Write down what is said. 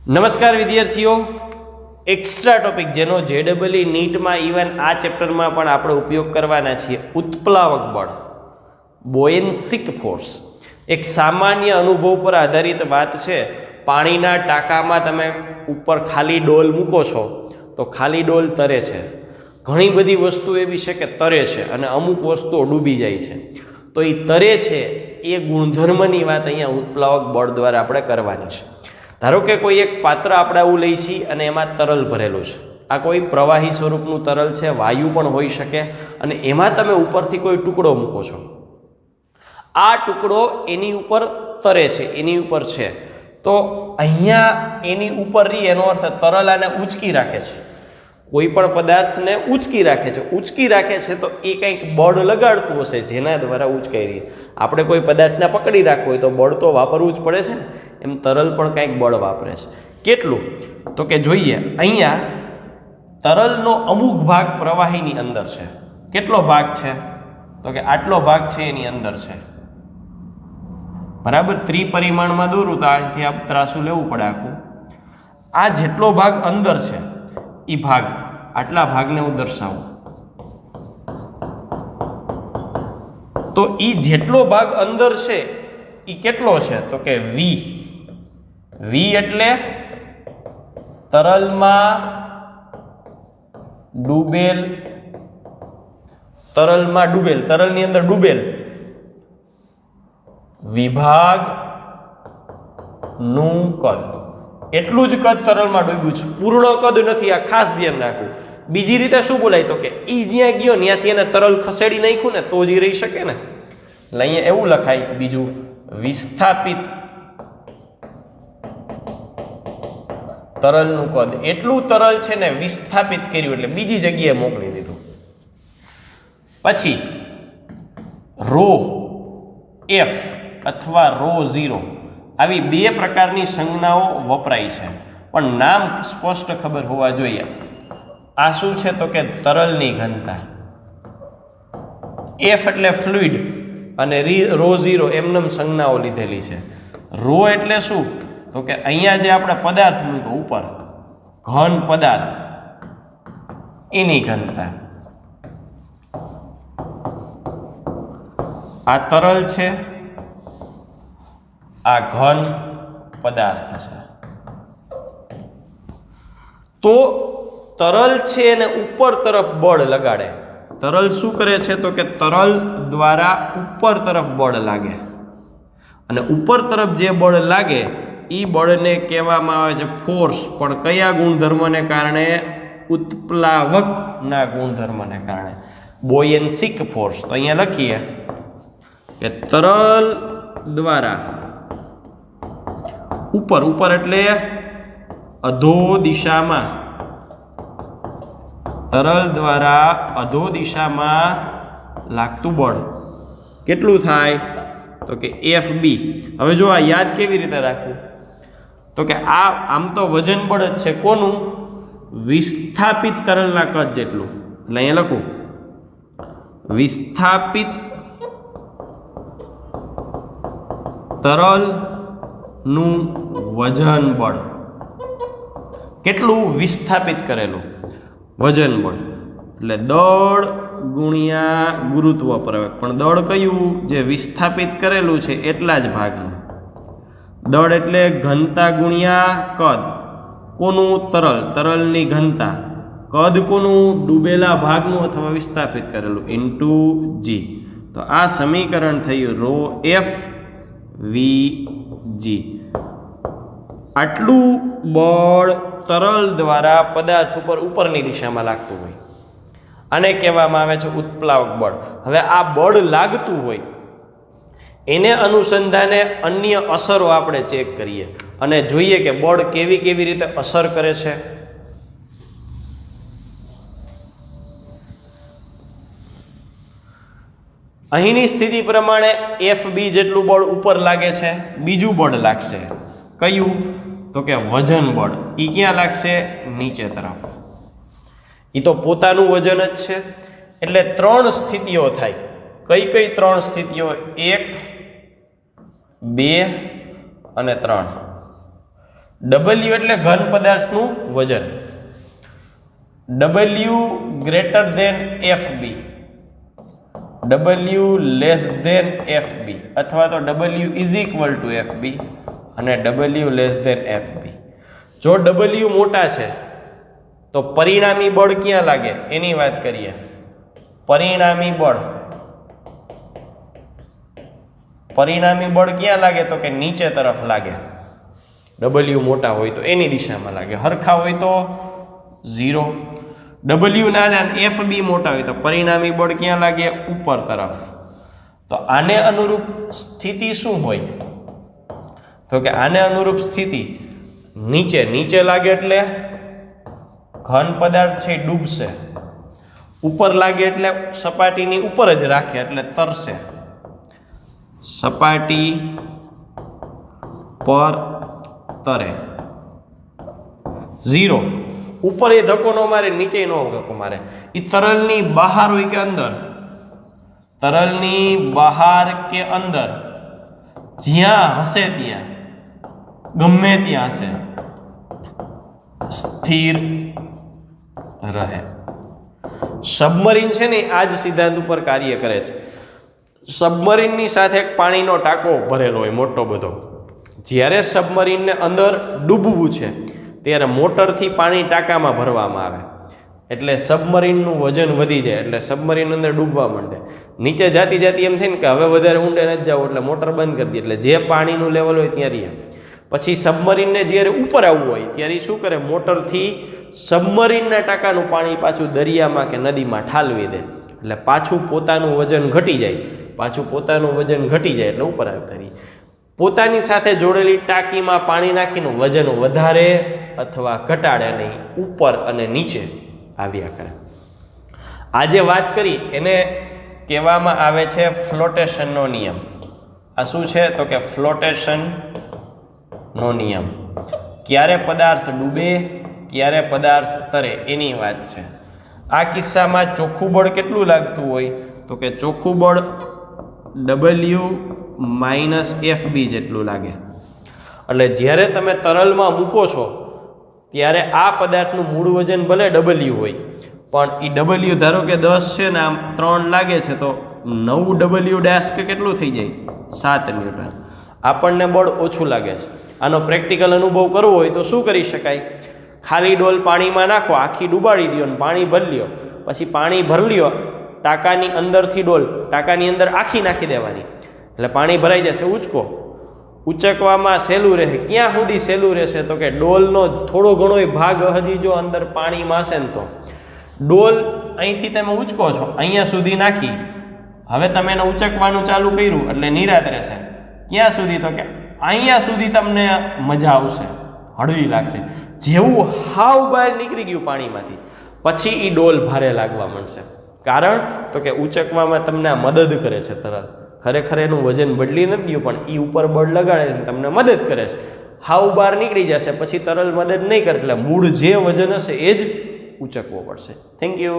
નમસ્કાર વિદ્યાર્થીઓ, extra topic જેનો JEE નીટમાં ઇવન આ ચેપ્ટરમાં પણ આપણે ઉપયોગ કરવાના છીએ, ઉત્પ્લાવક બળ, બોયન્સિક ફોર્સ. એક સામાન્ય અનુભવ પર આધારિત વાત છે. પાણીના ટાંકામાં તમે ઉપર ખાલી ડોલ મૂકો છો તો ખાલી ડોલ તરે છે. ઘણી બધી વસ્તુ એવી છે કે તરે છે અને અમુક વસ્તુઓ ડૂબી જાય છે. તો એ તરે છે એ ગુણધર્મની વાત અહીંયા ઉત્પ્લાવક બળ દ્વારા આપણે કરવાની છે. ધારો કે કોઈ એક પાત્ર આપણે આવું લઈ છીએ અને એમાં તરલ ભરેલું છે. આ કોઈ પ્રવાહી સ્વરૂપનું તરલ છે, વાયુ પણ હોઈ શકે, અને એમાં તમે ઉપરથી કોઈ ટુકડો મૂકો છો. આ ટુકડો એની ઉપર તરે છે, એની ઉપર છે. તો અહીંયા એની ઉપર રહી એનો અર્થ તરલ આને ઊંચકી રાખે છે. કોઈ પણ પદાર્થને ઊંચકી રાખે છે. ઊંચકી રાખે છે તો એ કંઈક બળ લગાડતું હશે જેના દ્વારા ઊંચકાઈ રહી. આપણે કોઈ પદાર્થને પકડી રાખવો હોય તો બળ તો વાપરવું જ પડે છે ને. એમ તરલ પણ કંઈક બળ વાપરે છે. કેટલું? તો કે જોઈએ, અહીંયા તરલનો અમુક ભાગ પ્રવાહીની અંદર છે. કેટલો ભાગ છે? તો કે આટલો ભાગ છે એની અંદર છે. બરાબર, ત્રિપરિમાણમાં દોરું તો આથી આ ત્રાસું લેવું પડે આખું. આ જેટલો ભાગ અંદર છે એ ભાગ, આટલા ભાગને હું દર્શાવું તો એ જેટલો ભાગ અંદર છે એ કેટલો છે? તો કે V. V એટલે તરલમાં ડૂબેલ, તરલની અંદર ડૂબેલ વિભાગનું કદ. એટલું જ કદ તરલમાં ડૂબ્યું છે, પૂર્ણ કદ નથી. આ ખાસ ધ્યાન રાખવું. બીજી રીતે શું બોલાય? તો કે એ જ્યાં ગયો ત્યાંથી એને તરલ ખસેડી નાખ્યું ને તો જ રહી શકે ને. એટલે અહીંયા એવું લખાય બીજું, વિસ્થાપિત તરલનું કદ. એટલું તરલ છે ને વિસ્થાપિત કર્યું એટલે બીજી જગ્યાએ મોકલી દીધું. પછી ρ F અથવા ρ0 આવી બે પ્રકારની સંજ્ઞાઓ વપરાય છે, પણ નામ સ્પષ્ટ ખબર હોવા જોઈએ. આ શું છે? તો કે તરલની ઘનતા. F એટલે ફ્લુઇડ અને ρ0 એમનેમ સંજ્ઞાઓ લીધેલી છે. ρ એટલે શું? તો કે અહીંયા જે આપણે પદાર્થ મૂક્યો ઉપર, ઘન પદાર્થ, એની ઘનતા. આ તરલ છે, આ ઘન પદાર્થ છે. તો તરલ છે એને ઉપર તરફ બળ લગાડે. તરલ શું કરે છે? તો કે તરલ દ્વારા ઉપર તરફ બળ લાગે, અને ઉપર તરફ જે બળ લાગે એ બળને કહેવામાં આવે છે ફોર્સ. પણ કયા ગુણધર્મને કારણે? ઉત્પ્લાવકના ગુણધર્મને કારણે, બોયન્સિક ફોર્સ. તો અહીંયા લખીએ કે તરલ દ્વારા ઉપર એટલે અધો દિશામાં, તરલ દ્વારા અધો દિશામાં લાગતું બળ કેટલું થાય? તો કે FB. હવે જો આ યાદ કેવી રીતે રાખવું? તો કે આ આમ તો વજન બળ જ છે. કોનું? વિસ્થાપિત તરલના કદ જેટલું. એટલે અહીંયા લખું, વિસ્થાપિત તરલનું વજન બળ. કેટલું? વિસ્થાપિત કરેલું વજન બળ. એટલે દળ ગુણ્યા ગુરુત્વ પ્રવેગ. પણ દળ કયું? જે વિસ્થાપિત કરેલું છે એટલા જ ભાગનું. દળ એટલે ઘનતા ગુણ્યા કદ. કોનું? તરલની ઘનતા. કદ કોનું? ડૂબેલા ભાગનું અથવા વિસ્થાપિત કરેલું ઇન્ટુ G. તો આ સમીકરણ થયું ρF VG. આટલું બળ તરલ દ્વારા પદાર્થ ઉપરની દિશામાં લાગતું હોય, આને કહેવામાં આવે છે ઉત્પ્લાવક બળ. હવે આ બળ લાગતું હોય એને અનુસંધાને અન્ય અસરો આપણે ચેક કરીએ અને જોઈએ કે બળ કેવી રીતે અસર કરે છે. અહીંની સ્થિતિ પ્રમાણે FB જેટલું બળ ઉપર લાગે છે. બીજું બળ લાગશે, કયું? તો કે વજન બળ. એ ક્યાં લાગશે? નીચે તરફ. એ તો પોતાનું વજન જ છે. એટલે ત્રણ સ્થિતિઓ થાય. કઈ ત્રણ સ્થિતિઓ? 1, 2 અને 3. W એટલે ઘન પદાર્થનું વજન. W greater than FB, W less than FB અથવા તો W is equal to FB અને W લેસ ધેન FB. જો W મોટા છે તો પરિણામી બળ ક્યાં લાગે એની વાત કરીએ. પરિણામી બળ ક્યાં લાગે તો કે નીચે તરફ લાગે. W મોટા હોય તો એની દિશામાં લાગે, હરખા હોય તો 0. W નાના અને FB મોટા હોય તો પરિણામી બળ ક્યાં લાગે ઉપર તરફ. તો આને અનુરૂપ સ્થિતિ શું હોય તો કે આને અનુરૂપ સ્થિતિ નીચે લાગે એટલે ઘન પદાર્થ છે ડૂબશે, ઉપર લાગે એટલે સપાટીની ઉપર જ રાખે એટલે તરશે, સપાટી પર તરે. 0 ઉપર એ ધક્કો ન મારે, નીચે નો ધક્કો મારે. એ તરલની બહાર હોય કે અંદર, તરલની બહાર કે અંદર, જ્યાં હશે ત્યાં, ગમે ત્યાં હશે, સ્થિર રહે. સબમરીન છે ને આ જ સિદ્ધાંત ઉપર કાર્ય કરે છે. સબમરીનની સાથે એક પાણીનો ટાંકો ભરેલો હોય મોટો બધો. જ્યારે સબમરીનને અંદર ડૂબવું છે ત્યારે મોટરથી પાણી ટાંકામાં ભરવામાં આવે એટલે સબમરીનનું વજન વધી જાય એટલે સબમરીન અંદર ડૂબવા માંડે. નીચે જાતી એમ થાય ને કે હવે વધારે ઊંડે નથી જાવ એટલે મોટર બંધ કરી દે એટલે જે પાણીનું લેવલ હોય ત્યાં રહે. પછી સબમરીનને જ્યારે ઉપર આવવું હોય ત્યારે શું કરે, મોટરથી સબમરીનના ટાંકાનું પાણી પાછું દરિયામાં કે નદીમાં ઠાલવી દે એટલે પાછું પોતાનું વજન ઘટી જાય એટલે ઉપર આવતા રહી. પોતાની સાથે જોડેલી ટાંકીમાં પાણી નાખીને વજન વધારે અથવા ઘટાડે નહીં, ઉપર અને નીચે આવ્યા કરે. આજે વાત કરી એને કહેવામાં આવે છે ફ્લોટેશનનો નિયમ. આ શું છે તો કે ફ્લોટેશનનો નિયમ. ક્યારે પદાર્થ ડૂબે ક્યારે પદાર્થ તરે એની વાત છે. આ કિસ્સામાં ચોખ્ખું બળ કેટલું લાગતું હોય તો કે ચોખ્ખું બળ W માઇનસ FB જેટલું લાગે. એટલે જ્યારે તમે તરલમાં મૂકો છો ત્યારે આ પદાર્થનું મૂળ વજન ભલે W હોય પણ એ W ધારો કે 10 છે ને આમ 3 લાગે છે તો 9W ડેશ કે કેટલું થઈ જાય 7 ન્યૂટન. આપણને બળ ઓછું લાગે છે. આનો પ્રેક્ટિકલ અનુભવ કરવો હોય તો શું કરી શકાય, ખાલી ડોલ પાણીમાં નાખો, આખી ડૂબાડી દો અને પાણી ભરી લ્યો, પછી પાણી ભરી લ્યો, ટાંકાની અંદરથી ડોલ ટાંકાની અંદર આખી નાખી દેવાની એટલે પાણી ભરાઈ જશે. ઉચકવામાં સહેલું રહે. ક્યાં સુધી સહેલું રહેશે તો કે ડોલનો થોડો ઘણો ભાગ હજી જો અંદર પાણીમાં હશે ને તો ડોલ અહીંથી તમે ઉચકો છો અહીંયા સુધી નાખી, હવે તમે એને ઉચકવાનું ચાલુ કર્યું એટલે નિરાત રહેશે. ક્યાં સુધી તો કે અહીંયા સુધી તમને મજા આવશે, હળવી લાગશે. જેવું હાવ બહાર નીકળી ગયું પાણીમાંથી પછી એ ડોલ ભારે લાગવા માંડશે. કારણ તો કે ઉચકવામાં તમને આ મદદ કરે છે તરલ. ખરેખર એનું વજન બદલી નથી ગયું પણ એ ઉપર બળ લગાડે છે તમને મદદ કરે છે. હાવ બહાર નીકળી જશે પછી તરલ મદદ નહીં કરે એટલે મૂળ જે વજન હશે એ જ ઉચકવો પડશે. Thank you.